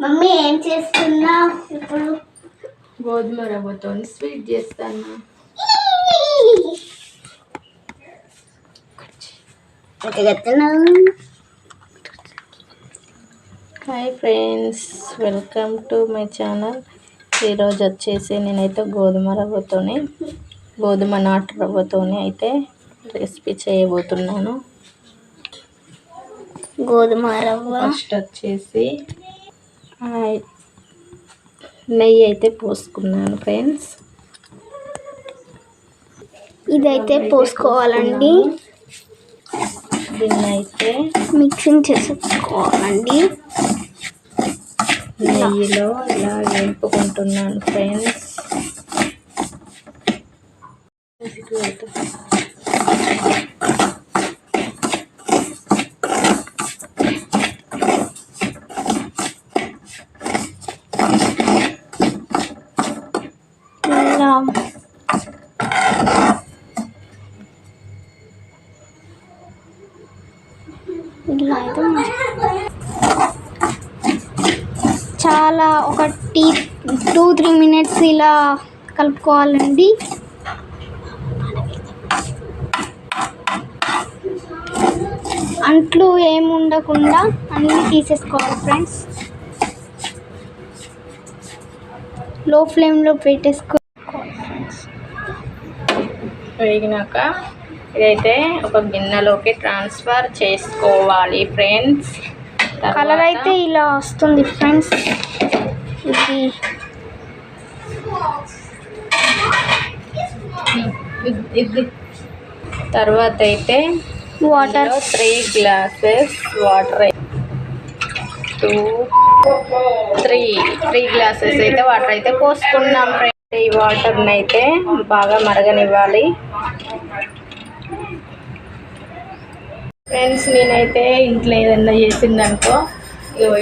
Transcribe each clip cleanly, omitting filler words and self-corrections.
Mummy ఏం చేస్తున్నావు ఇప్పుడు? గోధుమ రవ్వతో స్వీట్ చేస్తాను. Hi friends, welcome to my channel. ఈరోజు వచ్చేసి నేనైతే గోధుమ నాటు రవ్వతోనే అయితే రెసిపీ చేయబోతున్నాను. గోధుమ రవ్వ ఫస్ట్ వచ్చేసి నెయ్యి అయితే పోసుకున్నాను ఫ్రెండ్స్. ఇదైతే పోసుకోవాలండి. దీన్ని అయితే మిక్సింగ్ చేసుకోవాలండి. నెయ్యిలో ఇలా వేపుకుంటున్నాను ఫ్రెండ్స్. ఇలా అయితే చాలా ఒక 2-3 మినిట్స్ ఇలా కలుపుకోవాలండి. అంట్లు ఏమి ఉండకుండా అన్నీ తీసేసుకోవాలి ఫ్రెండ్స్. లో ఫ్లేమ్లో పెట్టేసుకోవాలి. వేగినాక ఇదైతే ఒక గిన్నెలోకి ట్రాన్స్ఫర్ చేసుకోవాలి ఫ్రెండ్స్. కలర్ అయితే ఇలా వస్తుంది ఫ్రెండ్స్. ఇది తర్వాత అయితే వాటర్ 3 గ్లాసెస్ వాటర్, 3 గ్లాసెస్ అయితే వాటర్ అయితే పోసుకున్నాం ఫ్రెండ్స్. ఈ వాటర్ని అయితే బాగా మరగనివ్వాలి ఫ్రెండ్స్. నేనైతే ఇంట్లో ఏదన్నా చేసిందనుకో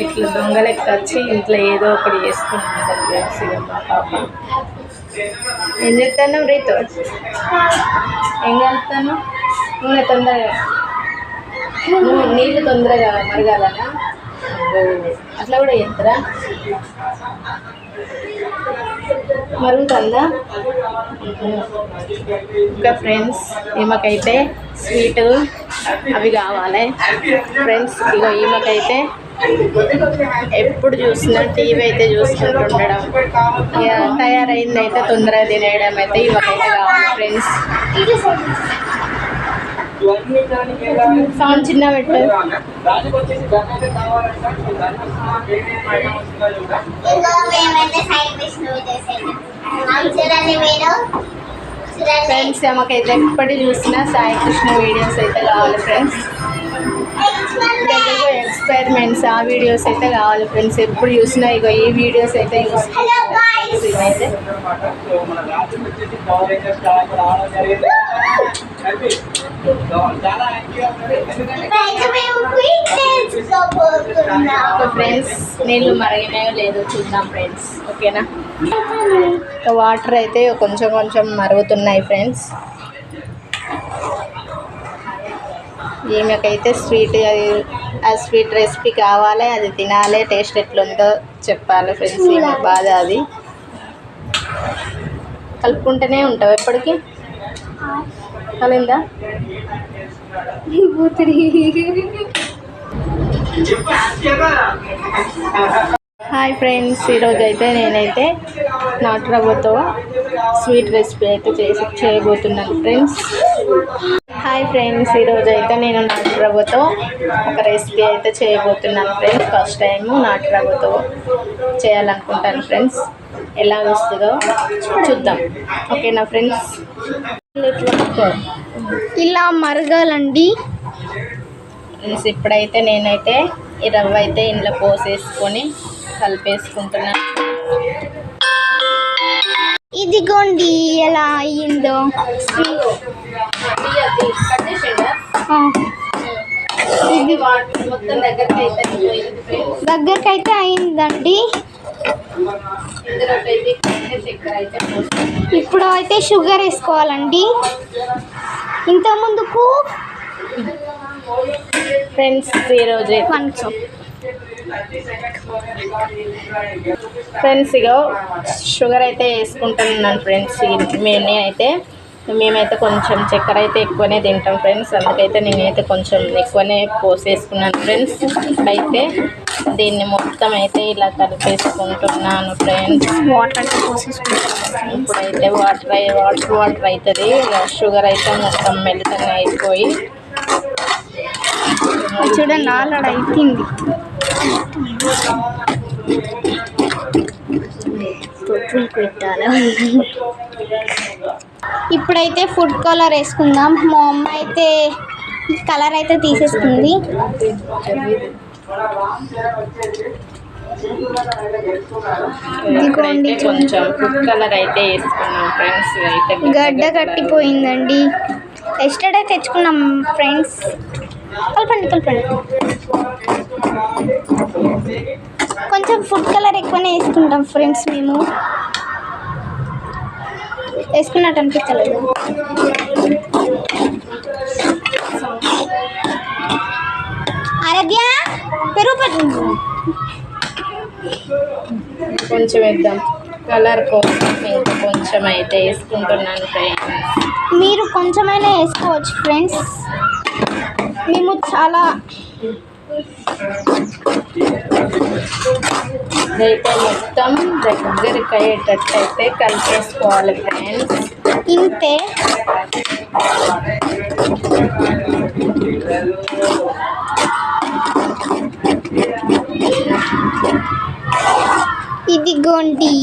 ఇట్లా దొంగలెక్క వచ్చి ఇంట్లో ఏదో ఒకటి చేసుకుంటున్నాను ఫ్రెండ్స్. ఇక మా పాప ఏం చేస్తాను రీతో, ఏం కలుపుతాను? నూనె తొందరగా, నీళ్ళు తొందరగా మరగాలనా? అట్లా కూడా చేస్తారా? మరుగుతుందా? ఇంకా ఫ్రెండ్స్ ఈమెకైతే స్వీట్ అవి కావాలి ఫ్రెండ్స్. ఇక ఈమెకైతే ఎప్పుడు చూసినా టీవీ అయితే చూసుకుంటుండడం, ఇక తయారైంది అయితే తొందరగా తినేయడం అయితే ఈమెకైతే కావాలి ఫ్రెండ్స్. సౌండ్ చిన్న పెట్టు. ఫ్రెండ్స్ మాకైతే ఎప్పటి చూసినా సాయి కృష్ణ వీడియోస్ అయితే కావాలి ఫ్రెండ్స్. ఎక్స్పెరిమెంట్స్ ఆ వీడియోస్ అయితే కావాలి ఫ్రెండ్స్. ఎప్పుడు చూసినా ఇక ఈ వీడియోస్ అయితే ఇవైతే ఫ్రెండ్స్ నీళ్ళు మరిగినాయో లేదో చూద్దాం ఫ్రెండ్స్. ఓకేనా? వాటర్ అయితే కొంచెం కొంచెం మరుగుతున్నాయి ఫ్రెండ్స్. ఈమెకైతే స్వీట్ రెసిపీ కావాలి, అది తినాలి, టేస్ట్ ఎట్లుందో చెప్పాలి ఫ్రెండ్స్. ఈమె బాధ అది. కలుపుకుంటూనే ఉంటావు ఎప్పటికీ. కలిందా? హాయ్ ఫ్రెండ్స్, ఈరోజు అయితే నేనైతే నాటు రవ్వతో స్వీట్ రెసిపీ అయితే చేయబోతున్నాను ఫ్రెండ్స్. హాయ్ ఫ్రెండ్స్, ఈరోజు అయితే నేను నాటు రవ్వతో ఒక రెసిపీ అయితే చేయబోతున్నాను ఫ్రెండ్స్. ఫస్ట్ టైం నాటు రవ్వతో చేయాలనుకుంటాను ఫ్రెండ్స్. ఎలా వస్తుందో చూద్దాం. ఓకేనా ఫ్రెండ్స్? ఇలా మరగాలండి. ఇప్పుడైతే నేనైతే ఈ రవ్వ అయితే ఇంట్లో పోసేసుకొని కలిపేసుకుంటున్నాను. ఇదిగోండి ఎలా అయ్యిందో. ఇది మొత్తం దగ్గరికి అయితే అయిందండి. ఇప్పుడు అయితే షుగర్ వేసుకోవాలండి. ఇంత ముందుకు ఫ్రెండ్స్ ఈరోజు ఫ్రెండ్స్ ఇగో షుగర్ అయితే వేసుకుంటున్నాను ఫ్రెండ్స్. మేమైతే కొంచెం చక్కెర అయితే ఎక్కువనే తింటాం ఫ్రెండ్స్. అందుకైతే నేనైతే కొంచెం ఎక్కువనే పోసేసుకున్నాను ఫ్రెండ్స్. ఇప్పుడైతే దీన్ని మొత్తం అయితే ఇలా కలిపేసుకుంటున్నాను ఫ్రెండ్స్. వాటర్ అయితే పోసేసుకుంటాం. ఇప్పుడైతే వాటర్ అవుతుంది. షుగర్ అయితే మొత్తం మెల్ట్ అయిపోయి చూడండి ఆల్రెడీ అయిపోయింది. పెట్టాలి. ఇప్పుడైతే ఫుడ్ కలర్ వేసుకుందాం. మా అమ్మ అయితే కలర్ అయితే తీసేసుకుంది. ఇదిగోండి కొంచెం ఫుడ్ కలర్ అయితే వేసుకున్నాం ఫ్రెండ్స్. అయితే గడ్డ కట్టిపోయిందండి. ఎస్టర్డే తెచ్చుకున్నాం ఫ్రెండ్స్. కలపండి. కొంచెం ఫుడ్ కలర్ ఎక్కువనే వేసుకుంటాం ఫ్రెండ్స్. మేము వేసుకున్నట్టు అనిపించలేదు. ఆరాధ్య పెరుగు పట్టింది. కొంచెం వేద్దాం కలర్ కోసం. ఇంకా కొంచెం అయితే వేసుకుంటున్నాను ఫ్రెండ్స్. మీరు కొంచెమైనా వేసుకోవచ్చు ఫ్రెండ్స్. మేము చాలా అయితే మొత్తం దగ్గరికి అయ్యేటట్టు అయితే కలిపేసుకోవాలి ఫ్రెండ్స్. ఇంతే. ఇదిగోండి.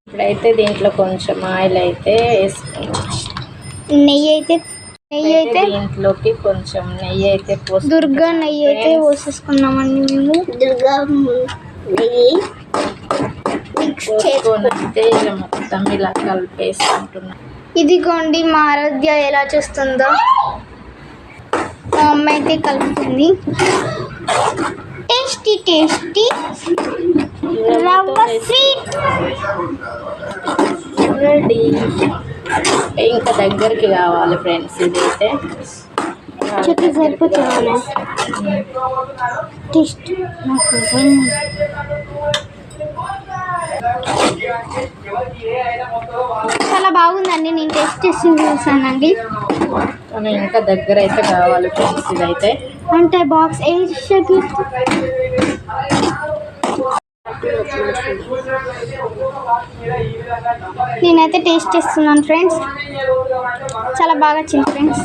ఇప్పుడైతే దీంట్లో కొంచెం ఆయిల్ అయితే వేసుకుంటాం. నెయ్యి అయితే దీంట్లోకి కొంచెం నెయ్యి అయితే దుర్గా నెయ్యి అయితే పోసేసుకున్నామండి. మేము దుర్గా నెయ్యి పోసుకొని ఇలా మొత్తం ఇలా కలిపేసుకుంటున్నాం. ఇదిగోండి మా ఆరాధ్య ఎలా చేస్తుందో. మా అమ్మ అయితే కలుపుతుంది. టేస్టీ రవ్వ స్వీట్ రెడీ. ఇంకా దగ్గరికి కావాలి ఫ్రెండ్స్. ఇదైతే చెట్టు సరిపోతుంది. టేస్ట్ చాలా బాగుందండి. నేను టేస్ట్ చేసి చూసానండి. కానీ ఇంకా దగ్గర అయితే కావాలి ఫ్రెండ్స్. ఇదైతే అంటే బాక్స్ నేనైతే టేస్ట్ చేస్తున్నాను ఫ్రెండ్స్. చాలా బాగా వచ్చింది ఫ్రెండ్స్.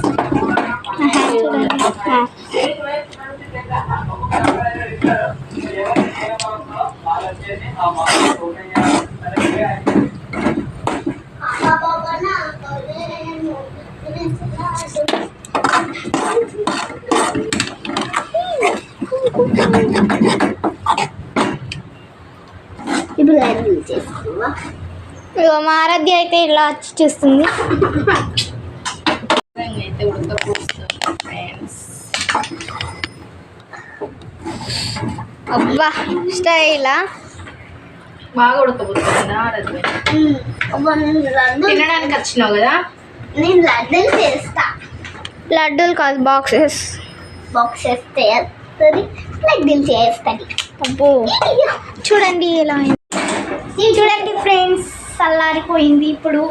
ఇగో మా ఆరాధ్య అయితే ఇలా వచ్చి చేస్తుంది. అయితే ఉడకపోతుంది ఫ్రెండ్స్. అబ్బా స్టైలా బాగా ఉడకపోతుందా? తినడానికి వచ్చినావు కదా. నేను లడ్డూలు చేస్తా. లడ్డూలు కాదు, బాక్సెస్ చేస్తుంది. లడ్డూలు చేస్తుంది. అబ్బో చూడండి ఎలా చూడండి ఫ్రెండ్స్. చల్లారిపోయింది. ఇప్పుడు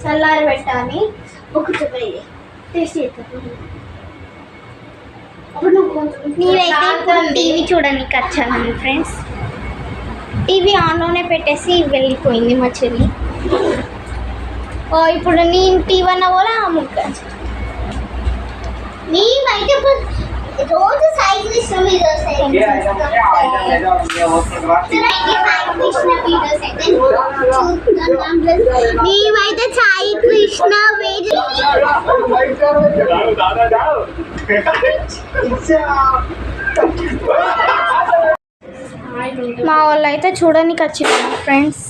చల్లారి పెట్టాలి. ఒక టేస్ట్ నేనైతే టీవీ చూడడానికి వచ్చాను ఫ్రెండ్స్. టీవీ ఆన్లోనే పెట్టేసి వెళ్ళిపోయింది మా చెల్లి. ఇప్పుడు నేను టీవీ అన్న కూడా ముక్క మేమైతే రోజు సాయి కృష్ణ వీడియోస్ మేమైతే సాయి కృష్ణ మా వాళ్ళు అయితే చూడడానికి వచ్చింది ఫ్రెండ్స్.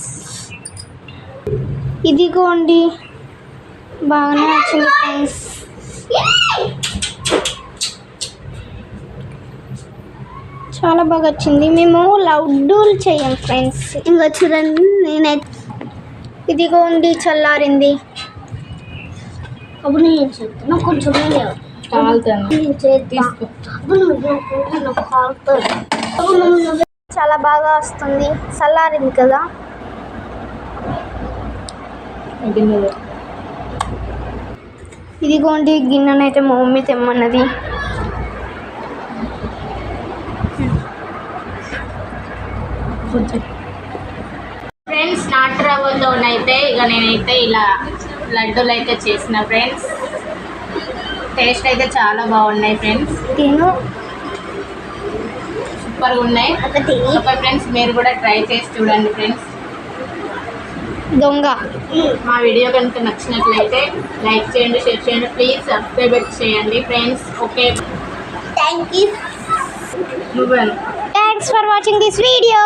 ఇదిగోండి బాగానే వచ్చింది ఫ్రెండ్స్. చాలా బాగా వచ్చింది. మేము లడ్డూలు చేయం ఫ్రెండ్స్. ఇంకా చూడండి నేనైతే ఇదిగోండి చల్లారింది. అప్పుడు నేను చెప్తాను కొంచెం కాలుతుంది. కాలుతుంది. చాలా బాగా వస్తుంది, చల్లారింది కదా. ఇదిగోండి గిన్నెనైతే మా మమ్మీ తెమ్మన్నది. ఫ్రెండ్స్ నాటు రవ్వతోనైతే ఇక నేనైతే ఇలా లడ్డూలు అయితే చేసిన ఫ్రెండ్స్. టేస్ట్ అయితే చాలా బాగున్నాయి ఫ్రెండ్స్, తిను సూపర్గా ఉన్నాయి. ఓకే ఫ్రెండ్స్, మీరు కూడా ట్రై చేసి చూడండి ఫ్రెండ్స్. దొంగ మా వీడియో కనుక నచ్చినట్లయితే లైక్ చేయండి, షేర్ చేయండి, ప్లీజ్ సబ్స్క్రైబ్ చేయండి ఫ్రెండ్స్. Okay, thank you. నువ్వు thanks for watching this video.